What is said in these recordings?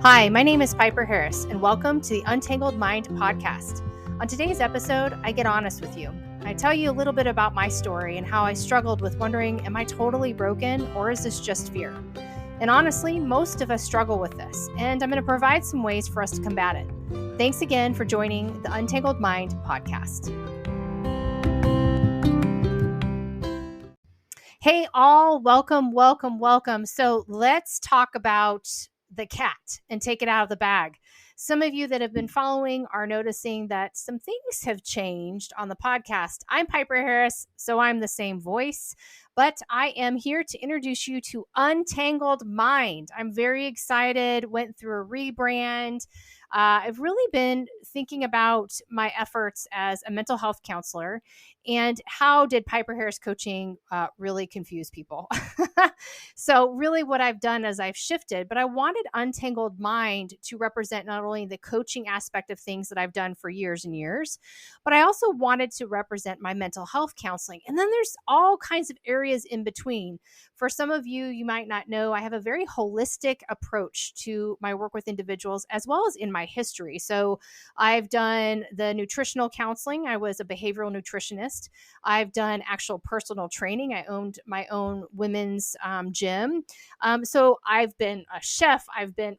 Hi, my name is Piper Harris, and welcome to the Untangled Mind podcast. On today's episode, I get honest with you. I tell you a little bit about my story and how I struggled with wondering, am I totally broken or is this just fear? And honestly, most of us struggle with this, and I'm going to provide some ways for us to combat it. Thanks again for joining the Untangled Mind podcast. Hey all, welcome. So let's talk about the cat and take it out of the bag. Some of you that have been following are noticing that some things have changed on the podcast. I'm Piper Harris, so I'm the same voice, but I am here to introduce you to Untangled Mind. I'm very excited, went through a rebrand. I've really been thinking about my efforts as a mental health counselor and how did Piper Harris coaching really confuse people. So really what I've done is I've shifted, but I wanted Untangled Mind to represent not only the coaching aspect of things that I've done for years and years, but I also wanted to represent my mental health counseling. And then there's all kinds of areas in between. For some of you, you might not know, I have a very holistic approach to my work with individuals as well as in my history. So I've done the nutritional counseling. I was a behavioral nutritionist. I've done actual personal training. I owned my own women's gym. So I've been a chef. I could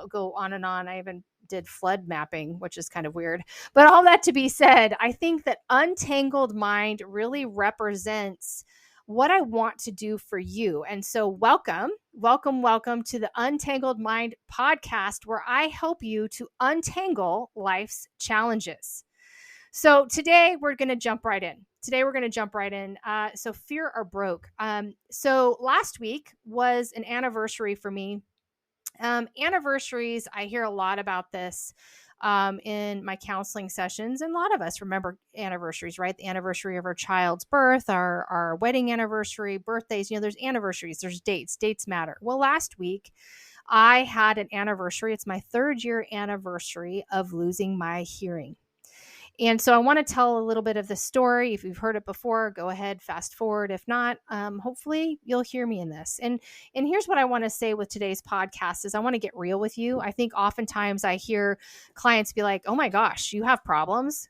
go on and on. I even did flood mapping, which is kind of weird. But all that to be said, I think that Untangled Mind really represents what I want to do for you. And so welcome to the Untangled Mind podcast, where I help you to untangle life's challenges. So today we're going to jump right in. So fear or broke. So last week was an anniversary for me. Anniversaries, I hear a lot about this in my counseling sessions. And a lot of us remember anniversaries, right? The anniversary of our child's birth, our wedding anniversary, birthdays, there's anniversaries, there's dates matter. Well, last week I had an anniversary. It's my 3rd year anniversary of losing my hearing. And so I want to tell a little bit of the story. If you've heard it before, go ahead, fast forward. If not, hopefully you'll hear me in this. And here's what I want to say with today's podcast is I want to get real with you. I think oftentimes I hear clients be like, oh my gosh, you have problems?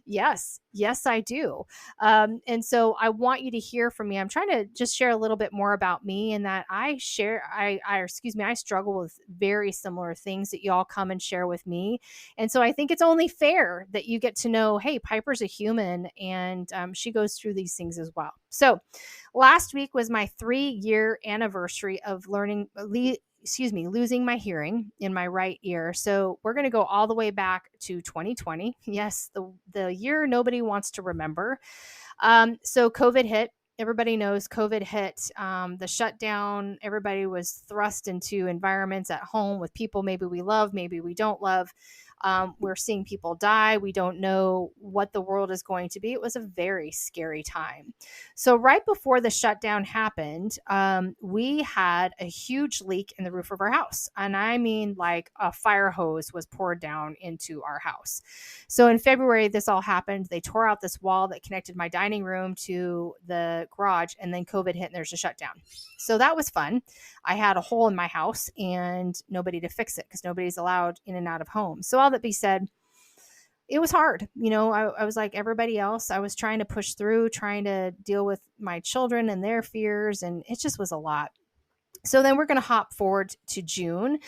Yes, I do. And so I want you to hear from me. I'm trying to just share a little bit more about me and that I struggle with very similar things that y'all come and share with me. And so I think it's only fair that you get to know, hey, Piper's a human and she goes through these things as well. So last week was my 3-year anniversary of losing my hearing in my right ear. So we're going to go all the way back to 2020. Yes, the year nobody wants to remember. So COVID hit. Everybody knows COVID hit, the shutdown. Everybody was thrust into environments at home with people maybe we love, maybe we don't love. We're seeing people die. We don't know what the world is going to be. It was a very scary time. So right before the shutdown happened, we had a huge leak in the roof of our house. And I mean, like a fire hose was poured down into our house. So in February, this all happened. They tore out this wall that connected my dining room to the garage, and then COVID hit and there's a shutdown. So that was fun. I had a hole in my house and nobody to fix it because nobody's allowed in and out of home. So all that be said, it was hard. I was like everybody else. I was trying to push through, trying to deal with my children and their fears, and it just was a lot. So then we're going to hop forward to June.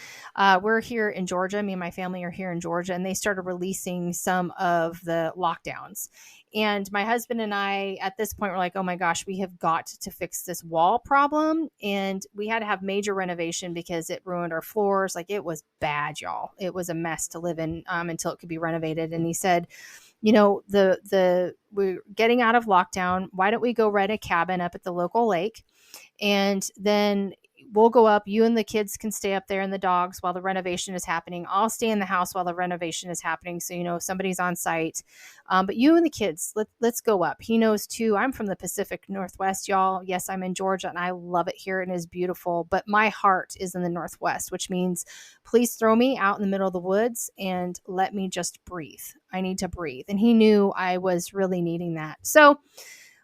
We're here in Georgia. Me and my family are here in Georgia, and they started releasing some of the lockdowns. And my husband and I, at this point, were like, oh my gosh, we have got to fix this wall problem. And we had to have major renovation because it ruined our floors. Like, it was bad, y'all. It was a mess to live in until it could be renovated. And he said, we're getting out of lockdown. Why don't we go rent a cabin up at the local lake? And then we'll go up. You and the kids can stay up there and the dogs while the renovation is happening. I'll stay in the house while the renovation is happening. So, somebody's on site. But you and the kids, let's go up. He knows too. I'm from the Pacific Northwest, y'all. Yes, I'm in Georgia and I love it here and it is beautiful. But my heart is in the Northwest, which means please throw me out in the middle of the woods and let me just breathe. I need to breathe. And he knew I was really needing that. So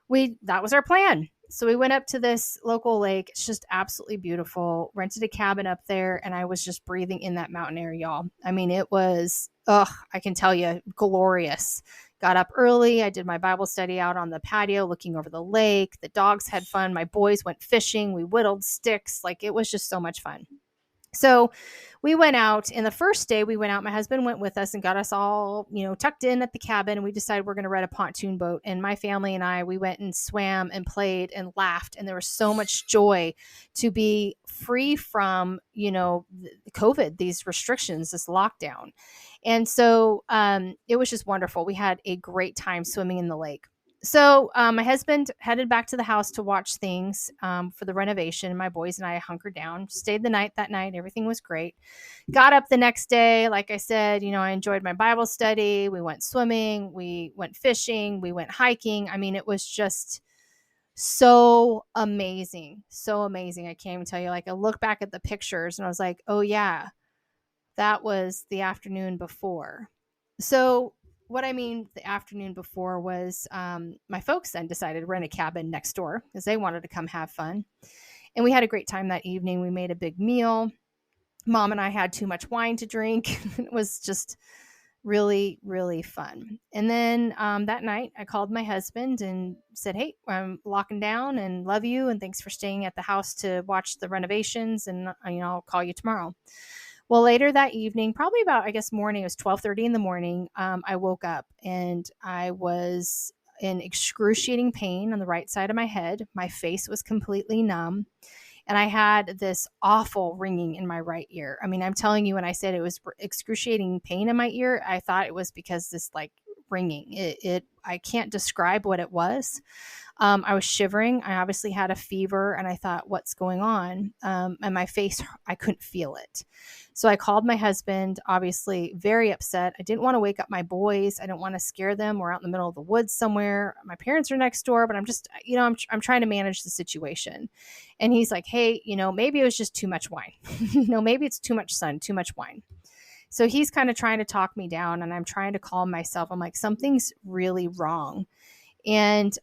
that was our plan. So we went up to this local lake. It's just absolutely beautiful. Rented a cabin up there, and I was just breathing in that mountain air, y'all. I mean, it was, I can tell you, glorious. Got up early. I did my Bible study out on the patio looking over the lake. The dogs had fun. My boys went fishing. We whittled sticks. Like, it was just so much fun. So we went out, and the first day we went out, my husband went with us and got us all, tucked in at the cabin. And we decided we're going to rent a pontoon boat. And my family and I, we went and swam and played and laughed. And there was so much joy to be free from, COVID, these restrictions, this lockdown. And so it was just wonderful. We had a great time swimming in the lake. So my husband headed back to the house to watch things for the renovation. My boys and I hunkered down, stayed the night that night. Everything was great. Got up the next day. Like I said, I enjoyed my Bible study. We went swimming. We went fishing. We went hiking. I mean, it was just so amazing. So amazing. I can't even tell you. Like, I look back at the pictures and I was like, oh, yeah, that was the afternoon before. So what I mean the afternoon before was my folks then decided to rent a cabin next door because they wanted to come have fun. And we had a great time that evening. We made a big meal. Mom and I had too much wine to drink. It was just really, really fun. And then that night I called my husband and said, hey, I'm locking down and love you. And thanks for staying at the house to watch the renovations. And I'll call you tomorrow. Well, later that evening, probably about, morning, it was 12:30 in the morning, I woke up and I was in excruciating pain on the right side of my head. My face was completely numb. And I had this awful ringing in my right ear. I mean, I'm telling you, when I said it was excruciating pain in my ear, I thought it was because this ringing. I can't describe what it was. I was shivering. I obviously had a fever, and I thought, what's going on? And my face, I couldn't feel it. So I called my husband, obviously very upset. I didn't want to wake up my boys. I didn't want to scare them. We're out in the middle of the woods somewhere. My parents are next door, but I'm just, I'm trying to manage the situation. And he's like, hey, maybe it was just too much wine. Maybe it's too much sun, too much wine. So he's kind of trying to talk me down, and I'm trying to calm myself. I'm like, something's really wrong. And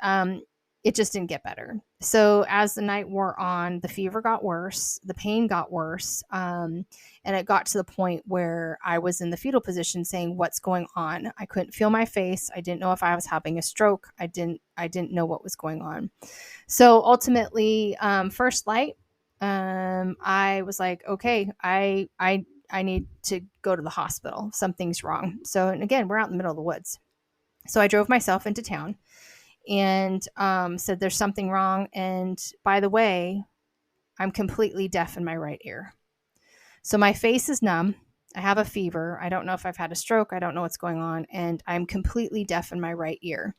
it just didn't get better. So as the night wore on, the fever got worse, the pain got worse, and it got to the point where I was in the fetal position saying, what's going on? I couldn't feel my face. I didn't know if I was having a stroke. I didn't know what was going on. So ultimately, first light, I was like, okay, I need to go to the hospital. Something's wrong. So, and again, we're out in the middle of the woods. So I drove myself into town and said, there's something wrong. And by the way, I'm completely deaf in my right ear. So my face is numb. I have a fever. I don't know if I've had a stroke. I don't know what's going on. And I'm completely deaf in my right ear.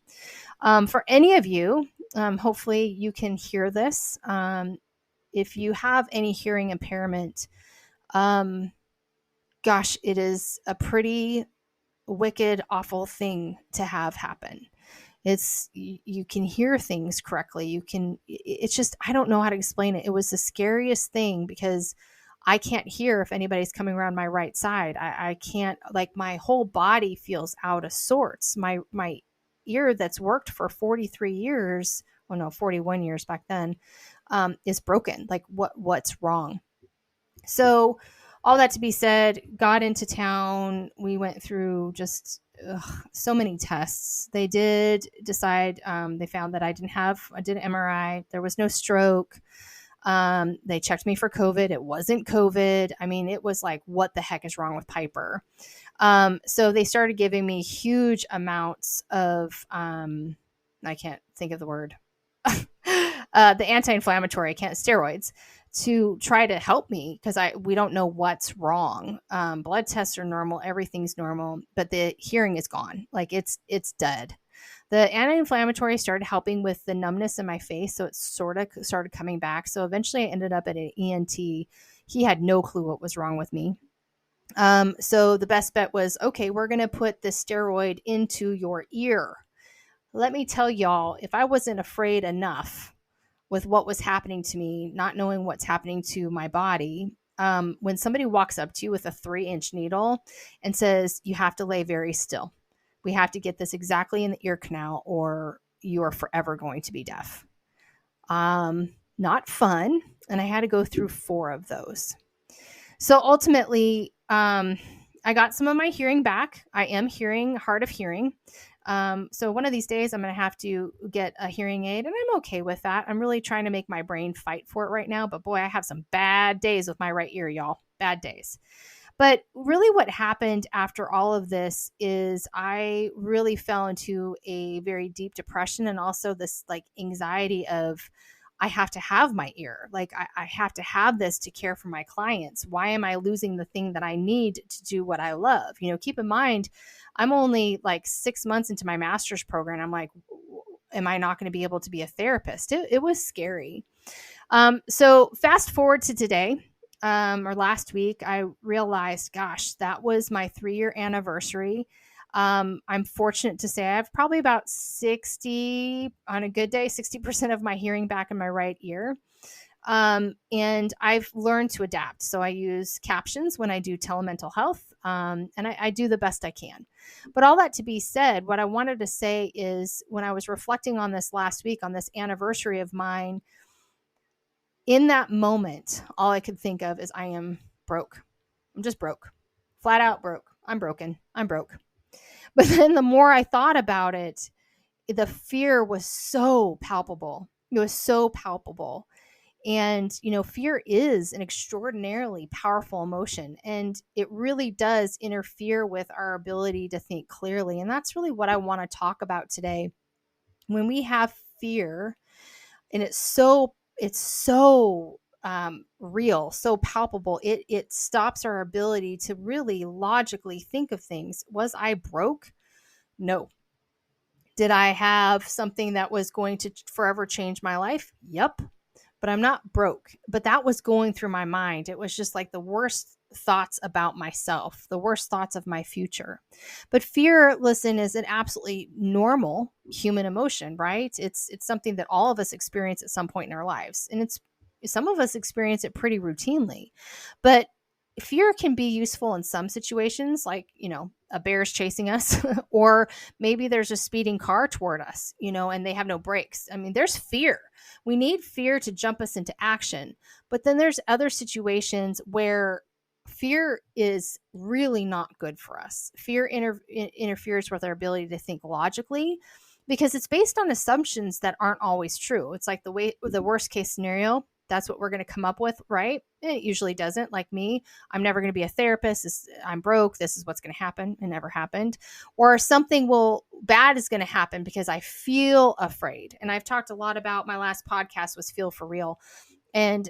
For any of you, hopefully you can hear this. If you have any hearing impairment, gosh, it is a pretty wicked, awful thing to have happen. You can hear things correctly. It's just, I don't know how to explain it. It was the scariest thing because I can't hear if anybody's coming around my right side. I can't, my whole body feels out of sorts. My ear that's worked for 43 years, 41 years back then, is broken. What's wrong? So all that to be said, got into town. We went through just so many tests. They did decide, they found that I did an MRI. There was no stroke. They checked me for COVID. It wasn't COVID. I mean, it was like, what the heck is wrong with Piper? So they started giving me huge amounts of, I can't think of the word, the anti-inflammatory, steroids, to try to help me because we don't know what's wrong. Blood tests are normal, everything's normal, but the hearing is gone. It's dead. The anti-inflammatory started helping with the numbness in my face, so it sort of started coming back. So eventually I ended up at an ENT. He had no clue what was wrong with me. So the best bet was, okay, we're going to put the steroid into your ear. Let me tell y'all, if I wasn't afraid enough with what was happening to me, not knowing what's happening to my body, when somebody walks up to you with a 3-inch needle and says, you have to lay very still. We have to get this exactly in the ear canal or you are forever going to be deaf. Not fun. And I had to go through 4 of those. So ultimately, I got some of my hearing back. I am hard of hearing. So one of these days I'm going to have to get a hearing aid, and I'm okay with that. I'm really trying to make my brain fight for it right now. But boy, I have some bad days with my right ear, y'all. Bad days. But really what happened after all of this is I really fell into a very deep depression, and also this like anxiety of, I have to have my ear. Like I have to have this to care for my clients. Why am I losing the thing that I need to do what I love? Keep in mind, I'm only like 6 months into my master's program. I'm like, am I not going to be able to be a therapist? It was scary. So fast forward to today, or last week, I realized, gosh, that was my 3-year anniversary. I'm fortunate to say I have probably about 60, on a good day, 60% of my hearing back in my right ear. And I've learned to adapt. So I use captions when I do telemental health, and I do the best I can. But all that to be said, what I wanted to say is, when I was reflecting on this last week, on this anniversary of mine, in that moment, all I could think of is, I am broke. I'm just broke. Flat out broke. I'm broken. I'm broke. But then the more I thought about it, the fear was so palpable. It was so palpable. And, fear is an extraordinarily powerful emotion, and it really does interfere with our ability to think clearly. And that's really what I want to talk about today. When we have fear, and it's so real, so palpable, it stops our ability to really logically think of things. Was I broke? No. Did I have something that was going to forever change my life? Yep. But I'm not broke. But that was going through my mind. It was just like the worst thoughts about myself, the worst thoughts of my future. But fear, listen, is an absolutely normal human emotion, right? It's something that all of us experience at some point in our lives. And some of us experience it pretty routinely. But fear can be useful in some situations, like, a bear's chasing us, or maybe there's a speeding car toward us, and they have no brakes. I mean, there's fear. We need fear to jump us into action. But then there's other situations where fear is really not good for us. Fear interferes with our ability to think logically, because it's based on assumptions that aren't always true. It's like the worst case scenario. That's what we're going to come up with, right? And it usually doesn't. Like me, I'm never going to be a therapist. I'm broke. This is what's going to happen. It never happened. Or something bad is going to happen because I feel afraid. And I've talked a lot about, my last podcast was Feel for Real. And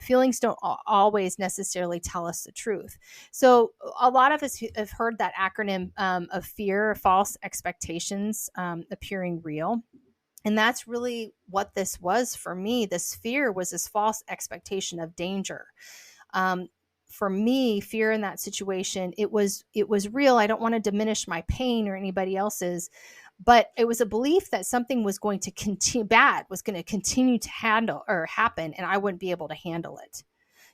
feelings don't always necessarily tell us the truth. So a lot of us have heard that acronym of fear, false expectations appearing real. And that's really what this was for me. This fear was this false expectation of danger. For me, fear in that situation, it was real. I don't want to diminish my pain or anybody else's, but it was a belief that something was going to continue to happen, and I wouldn't be able to handle it.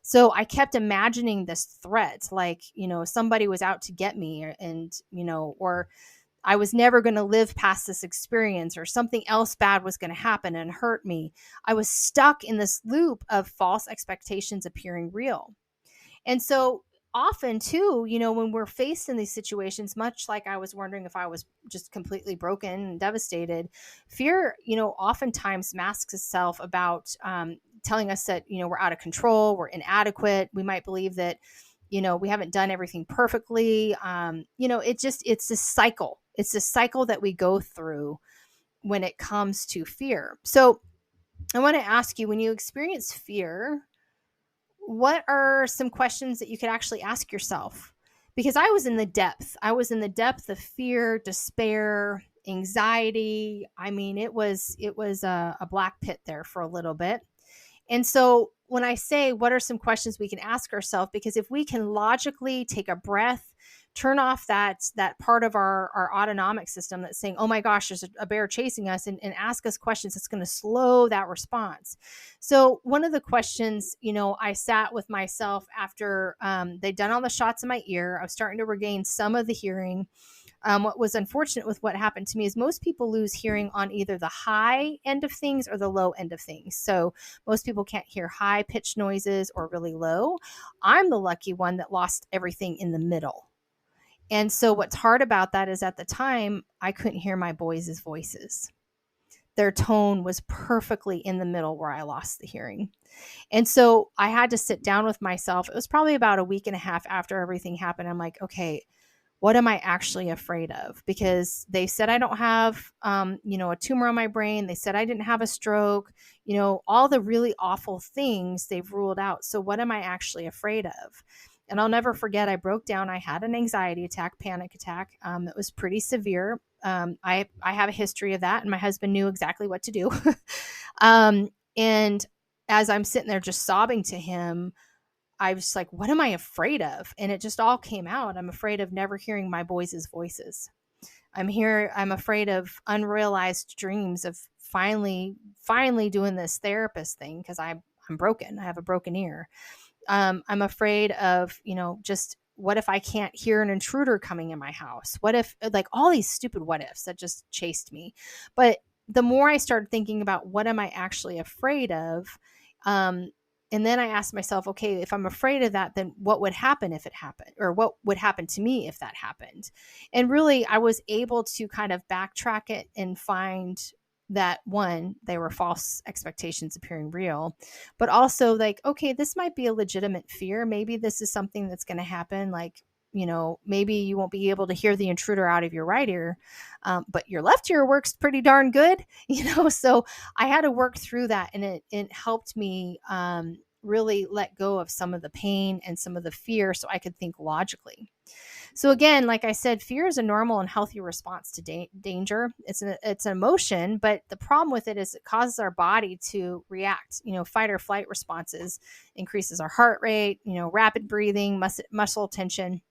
So I kept imagining this threat, like, somebody was out to get me, and, or I was never going to live past this experience, or something else bad was going to happen and hurt me. I was stuck in this loop of false expectations appearing real. And so often too, when we're faced in these situations, much like I was wondering if I was just completely broken and devastated, fear, oftentimes masks itself about telling us that, we're out of control, we're inadequate. We might believe that, we haven't done everything perfectly. It's this cycle. It's this cycle that we go through when it comes to fear. So I want to ask you, when you experience fear, what are some questions that you could actually ask yourself? Because I was in the depth. Of fear, despair, anxiety. I mean, it was a black pit there for a little bit. And so when I say, what are some questions we can ask ourselves? Because if we can logically take a breath, turn off that part of our autonomic system that's saying, oh my gosh, there's a bear chasing us, and ask us questions, it's going to slow that response. So one of the questions, I sat with myself after they'd done all the shots in my ear. I was starting to regain some of the hearing. What was unfortunate with what happened to me is most people lose hearing on either the high end of things or the low end of things. So most people can't hear high pitched noises or really low. I'm the lucky one that lost everything in the middle. And so what's hard about that is at the time, I couldn't hear my boys' voices. Their tone was perfectly in the middle where I lost the hearing. And so I had to sit down with myself. It was probably about a week and a half after everything happened. I'm like, okay, what am I actually afraid of? Because they said I don't have, a tumor on my brain. They said I didn't have a stroke, all the really awful things they've ruled out. So what am I actually afraid of? And I'll never forget, I broke down. I had an anxiety attack, panic attack. It was pretty severe. I have a history of that, and my husband knew exactly what to do. And as I'm sitting there just sobbing to him, I was like, what am I afraid of? And it just all came out. I'm afraid of never hearing my boys' voices. I'm afraid of unrealized dreams of finally doing this therapist thing because I'm broken. I have a broken ear. I'm afraid of, just what if I can't hear an intruder coming in my house? What if, like, all these stupid what ifs that just chased me. But the more I started thinking about what am I actually afraid of, and then I asked myself, okay, if I'm afraid of that, then what would happen if it happened? Or what would happen to me if that happened? And really, I was able to kind of backtrack it and find that, one, they were false expectations appearing real, but also like, okay, this might be a legitimate fear. Maybe this is something that's going to happen. Like, maybe you won't be able to hear the intruder out of your right ear, but your left ear works pretty darn good, So I had to work through that, and it helped me really let go of some of the pain and some of the fear so I could think logically. So again, like I said, fear is a normal and healthy response to danger. It's an emotion, but the problem with it is it causes our body to react. Fight or flight responses, increases our heart rate, rapid breathing, muscle tension.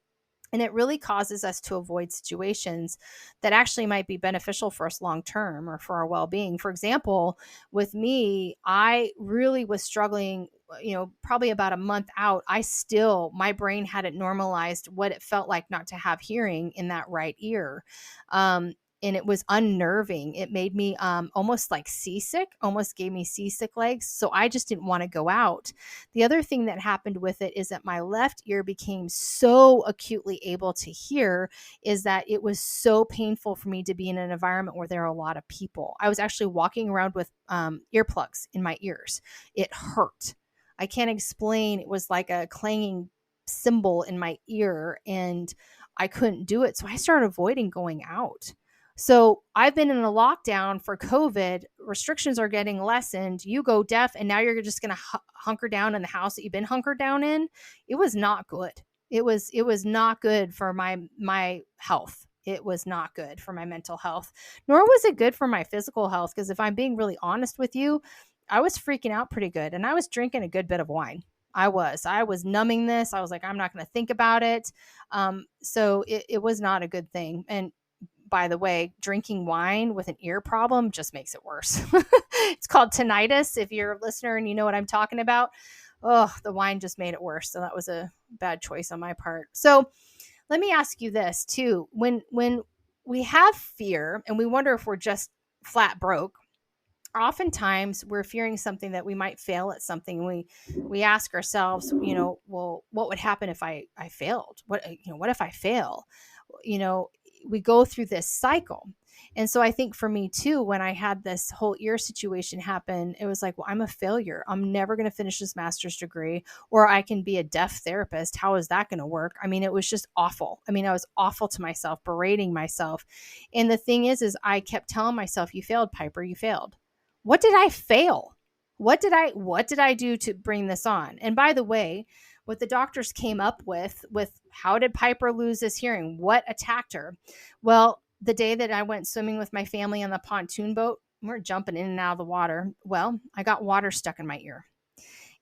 And it really causes us to avoid situations that actually might be beneficial for us long term or for our well-being. For example, with me, I really was struggling, probably about a month out. My brain hadn't normalized what it felt like not to have hearing in that right ear. And it was unnerving. It made me almost like seasick, almost gave me seasick legs. So I just didn't want to go out. The other thing that happened with it is that my left ear became so acutely able to hear, is that it was so painful for me to be in an environment where there are a lot of people. I was actually walking around with earplugs in my ears. It hurt. I can't explain. It was like a clanging cymbal in my ear, and I couldn't do it. So I started avoiding going out. So I've been in a lockdown for COVID. Restrictions are getting lessened. You go deaf, and now you're just going to hunker down in the house that you've been hunkered down in. It was not good. It was not good for my health. It was not good for my mental health, nor was it good for my physical health. Because if I'm being really honest with you, I was freaking out pretty good, and I was drinking a good bit of wine. I was numbing this. I was like, I'm not going to think about it. So it was not a good thing. And by the way, drinking wine with an ear problem just makes it worse. It's called tinnitus. If you're a listener and you know what I'm talking about, the wine just made it worse. So that was a bad choice on my part. So let me ask you this too. When we have fear and we wonder if we're just flat broke, oftentimes we're fearing something, that we might fail at something. We ask ourselves, well, what would happen if I failed? What if I fail? We go through this cycle. And so I think for me too, when I had this whole ear situation happen, it was like, well, I'm a failure. I'm never going to finish this master's degree, or I can be a deaf therapist. How is that going to work? I mean, it was just awful. I mean, I was awful to myself, berating myself. And the thing is I kept telling myself, you failed, Piper, you failed. What did I fail? What did I do to bring this on? And by the way, what the doctors came up with how did Piper lose his hearing? What attacked her? Well, the day that I went swimming with my family on the pontoon boat, we're jumping in and out of the water. Well, I got water stuck in my ear.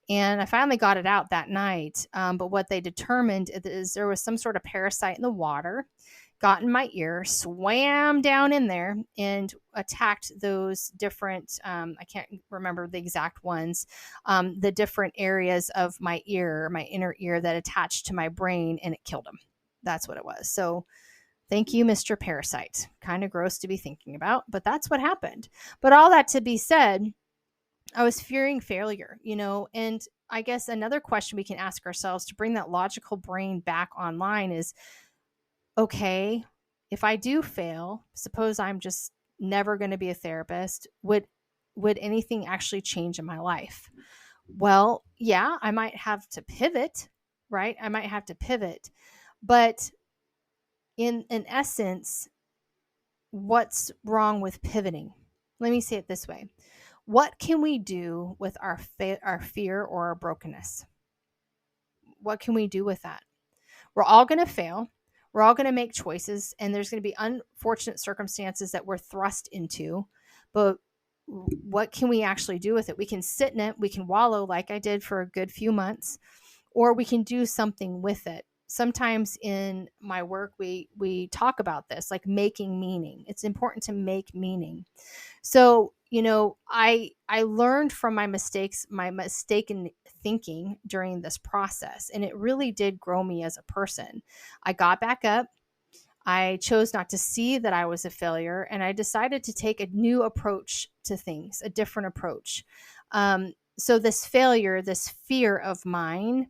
And I finally got it out that night. But what they determined is there was some sort of parasite in the water, got in my ear, swam down in there, and attacked those different, I can't remember the exact ones, the different areas of my ear, my inner ear, that attached to my brain, and it killed them. That's what it was. So Thank you, Mr. Parasite. Kind of gross to be thinking about, but that's what happened. But all that to be said, I was fearing failure, and I guess another question we can ask ourselves to bring that logical brain back online is, okay, if I do fail, suppose I'm just never going to be a therapist, would anything actually change in my life? Well, yeah, I might have to pivot, right? I might have to pivot. But in essence, what's wrong with pivoting? Let me say it this way. What can we do with our fear or our brokenness? What can we do with that? We're all going to fail. We're all going to make choices, and there's going to be unfortunate circumstances that we're thrust into. But what can we actually do with it? We can sit in it. We can wallow like I did for a good few months, or we can do something with it. Sometimes in my work, we talk about this, like making meaning. It's important to make meaning. So, I learned from my mistakes, my mistaken thinking during this process, and it really did grow me as a person. I got back up. I chose not to see that I was a failure, and I decided to take a new approach to things, a different approach. So this failure, this fear of mine,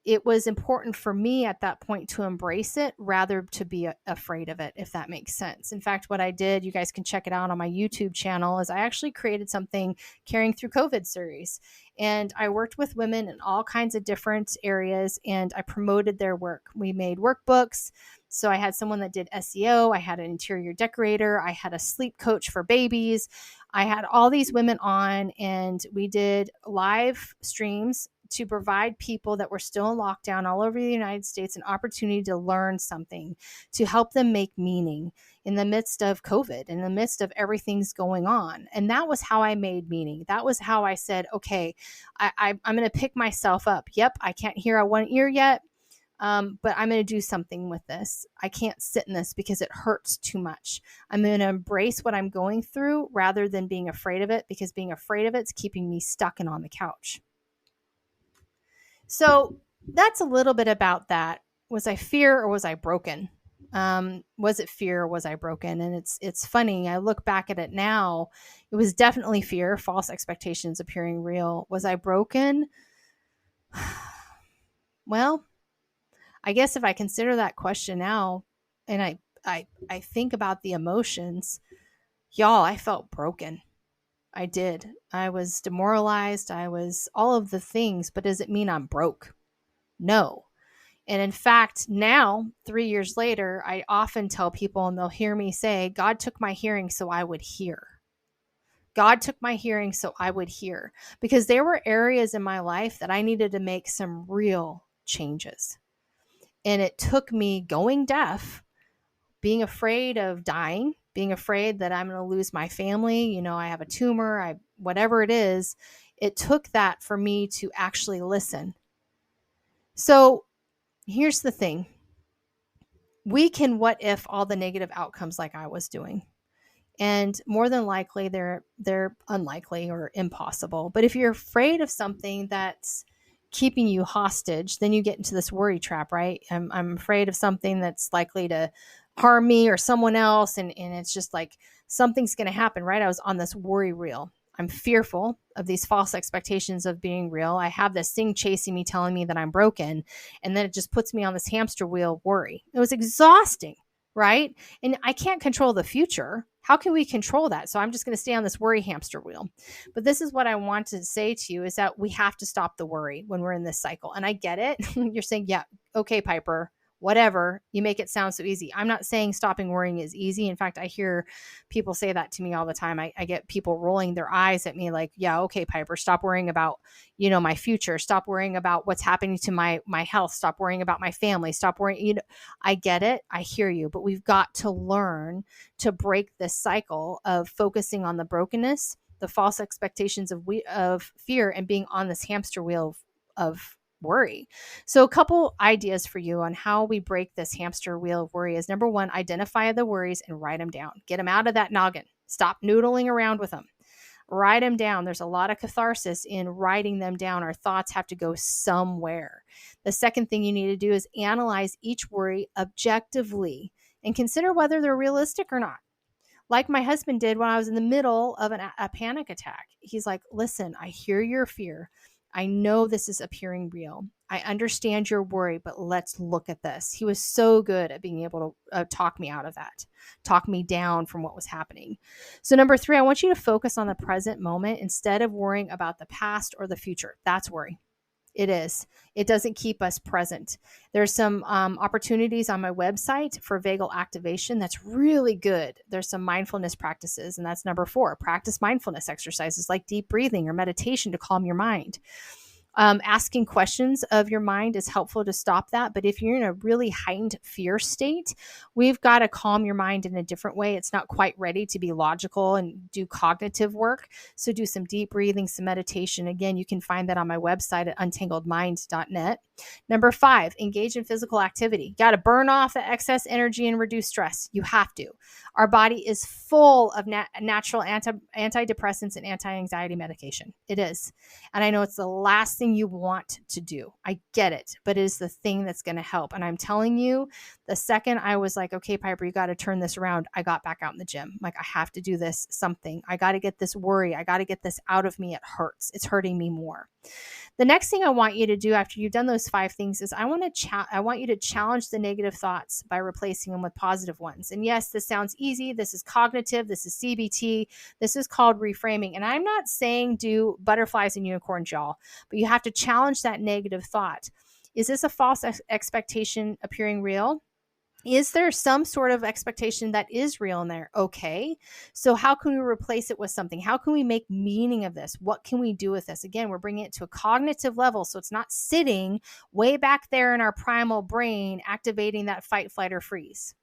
it was important for me at that point to embrace it rather to be afraid of it, if that makes sense. In fact, what I did, you guys can check it out on my YouTube channel, is I actually created something, Caring Through COVID series. And I worked with women in all kinds of different areas, and I promoted their work. We made workbooks. So I had someone that did SEO. I had an interior decorator. I had a sleep coach for babies. I had all these women on, and we did live streams to provide people that were still in lockdown all over the United States an opportunity to learn something, to help them make meaning in the midst of COVID, in the midst of everything's going on. And that was how I made meaning. That was how I said, okay, I'm going to pick myself up. Yep, I can't hear out one ear yet, but I'm going to do something with this. I can't sit in this because it hurts too much. I'm going to embrace what I'm going through rather than being afraid of it, because being afraid of it's keeping me stuck and on the couch. So that's a little bit about that. Was I fear or was I broken? Was it fear or was I broken? And it's funny. I look back at it now. It was definitely fear, false expectations appearing real. Was I broken? Well, I guess if I consider that question now, and I think about the emotions, y'all, I felt broken. I did. I was demoralized. I was all of the things, but does it mean I'm broke? No. And in fact, now, 3 years later, I often tell people, and they'll hear me say, God took my hearing so I would hear. God took my hearing so I would hear, because there were areas in my life that I needed to make some real changes. And it took me going deaf, being afraid of dying, being afraid that I'm going to lose my family. I have a tumor, whatever it is. It took that for me to actually listen. So here's the thing. We can what if all the negative outcomes like I was doing. And more than likely, they're unlikely or impossible. But if you're afraid of something that's keeping you hostage, then you get into this worry trap, right? I'm afraid of something that's likely to harm me or someone else. And it's just like something's going to happen, right? I was on this worry reel. I'm fearful of these false expectations of being real. I have this thing chasing me, telling me that I'm broken. And then it just puts me on this hamster wheel of worry. It was exhausting, right? And I can't control the future. How can we control that? So I'm just going to stay on this worry hamster wheel. But this is what I want to say to you, is that we have to stop the worry when we're in this cycle. And I get it. You're saying, yeah, okay, Piper, whatever. You make it sound so easy. I'm not saying stopping worrying is easy. In fact, I hear people say that to me all the time. I get people rolling their eyes at me like, yeah, okay, Piper, stop worrying about, my future. Stop worrying about what's happening to my health. Stop worrying about my family. Stop worrying. I get it. I hear you, but we've got to learn to break this cycle of focusing on the brokenness, the false expectations of fear, and being on this hamster wheel of worry. So a couple ideas for you on how we break this hamster wheel of worry is, number one, identify the worries and write them down. Get them out of that noggin. Stop noodling around with them. Write them down. There's a lot of catharsis in writing them down. Our thoughts have to go somewhere. The second thing you need to do is analyze each worry objectively and consider whether they're realistic or not. Like my husband did when I was in the middle of a panic attack. He's like, listen, I hear your fear. I know this is appearing real. I understand your worry, but let's look at this. He was so good at being able to talk me out of that, talk me down from what was happening. So, number 3, I want you to focus on the present moment instead of worrying about the past or the future. That's worry. It is. It doesn't keep us present. There's some opportunities on my website for vagal activation. That's really good. There's some mindfulness practices, and that's number 4. Practice mindfulness exercises like deep breathing or meditation to calm your mind. Asking questions of your mind is helpful to stop that. But if you're in a really heightened fear state, we've got to calm your mind in a different way. It's not quite ready to be logical and do cognitive work. So do some deep breathing, some meditation. Again, you can find that on my website at untangledmind.net. Number 5, engage in physical activity. You got to burn off the excess energy and reduce stress. You have to. Our body is full of natural antidepressants and anti-anxiety medication. It is. And I know it's the last thing you want to do. I get it, but it is the thing that's going to help. And I'm telling you, the second I was like, okay, Piper, you got to turn this around, I got back out in the gym. Like, I have to do this something. I got to get this worry. I got to get this out of me. It hurts. It's hurting me more. The next thing I want you to do after you've done those 5 things is I want you to challenge the negative thoughts by replacing them with positive ones. And yes, this sounds easy. This is cognitive. This is CBT. This is called reframing. And I'm not saying do butterflies and unicorns, y'all, but you have to challenge that negative thought. Is this a false expectation appearing real? Is there some sort of expectation that is real in there? Okay. So how can we replace it with something? How can we make meaning of this? What can we do with this? Again, we're bringing it to a cognitive level. So it's not sitting way back there in our primal brain, activating that fight, flight, or freeze.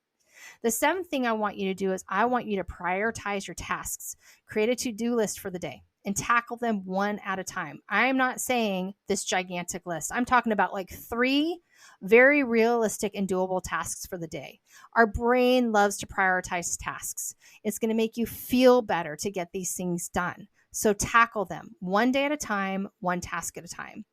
The 7th thing I want you to do is I want you to prioritize your tasks. Create a to-do list for the day and tackle them one at a time. I'm not saying this gigantic list. I'm talking about like 3 very realistic and doable tasks for the day. Our brain loves to prioritize tasks. It's going to make you feel better to get these things done. So tackle them one day at a time, one task at a time.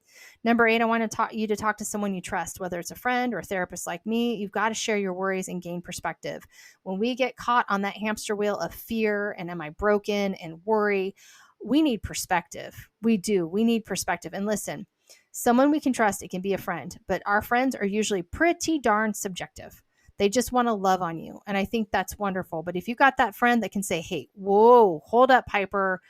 Number 8, I want you to talk to someone you trust, whether it's a friend or a therapist like me. You've got to share your worries and gain perspective. When we get caught on that hamster wheel of fear and am I broken and worry, we need perspective. We do. We need perspective. And listen, someone we can trust, it can be a friend, but our friends are usually pretty darn subjective. They just want to love on you. And I think that's wonderful. But if you got that friend that can say, hey, whoa, hold up, Piper,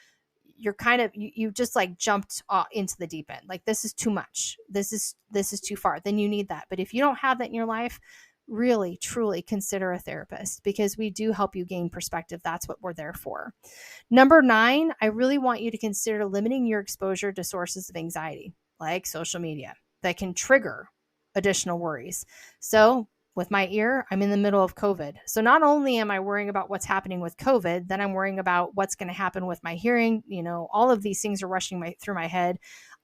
you're kind of, you just like jumped into the deep end. Like, this is too much. This is too far. Then you need that. But if you don't have that in your life, really, truly consider a therapist, because we do help you gain perspective. That's what we're there for. Number 9, I really want you to consider limiting your exposure to sources of anxiety, like social media, that can trigger additional worries. So with my ear, I'm in the middle of COVID. So not only am I worrying about what's happening with COVID, then I'm worrying about what's going to happen with my hearing. You know, all of these things are rushing through my head.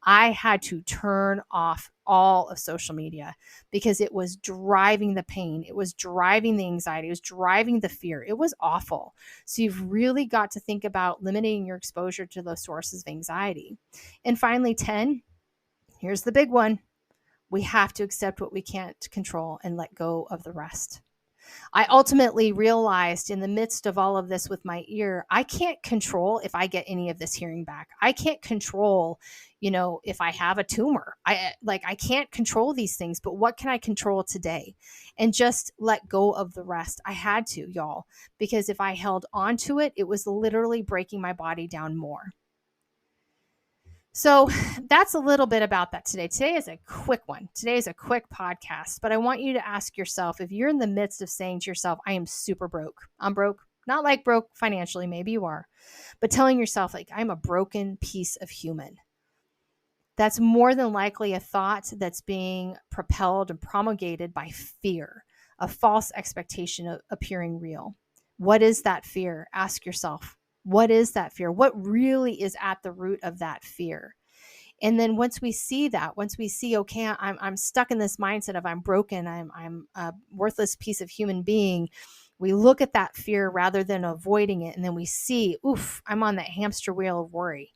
I had to turn off all of social media because it was driving the pain. It was driving the anxiety. It was driving the fear. It was awful. So you've really got to think about limiting your exposure to those sources of anxiety. And finally, 10, here's the big one. We have to accept what we can't control and let go of the rest. I ultimately realized in the midst of all of this with my ear, I can't control if I get any of this hearing back. I can't control, if I have a tumor. I can't control these things, but what can I control today? And just let go of the rest. I had to, y'all, because if I held on to it, it was literally breaking my body down more. So that's a little bit about that today. Today is a quick one. Today is a quick podcast, but I want you to ask yourself, if you're in the midst of saying to yourself, I am super broke. I'm broke, not like broke financially, maybe you are, but telling yourself like, I'm a broken piece of human. That's more than likely a thought that's being propelled and promulgated by fear, a false expectation of appearing real. What is that fear? Ask yourself. What is that fear? What really is at the root of that fear? And then once we see, okay, I'm stuck in this mindset of I'm broken, I'm a worthless piece of human being. We look at that fear rather than avoiding it. And then we see, I'm on that hamster wheel of worry.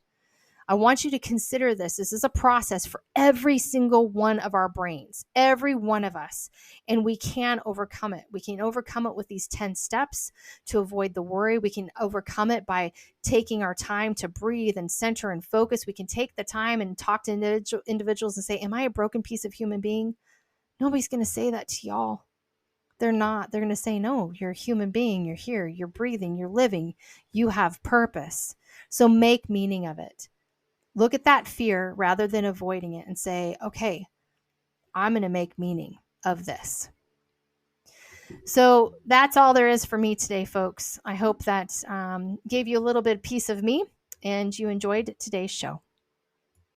I want you to consider this. This is a process for every single one of our brains, every one of us, and we can overcome it. We can overcome it with these 10 steps to avoid the worry. We can overcome it by taking our time to breathe and center and focus. We can take the time and talk to individuals and say, am I a broken piece of human being? Nobody's going to say that to y'all. They're not. They're going to say, no, you're a human being. You're here. You're breathing. You're living. You have purpose. So make meaning of it. Look at that fear rather than avoiding it and say, okay, I'm going to make meaning of this. So that's all there is for me today, folks. I hope that gave you a little bit piece of me and you enjoyed today's show.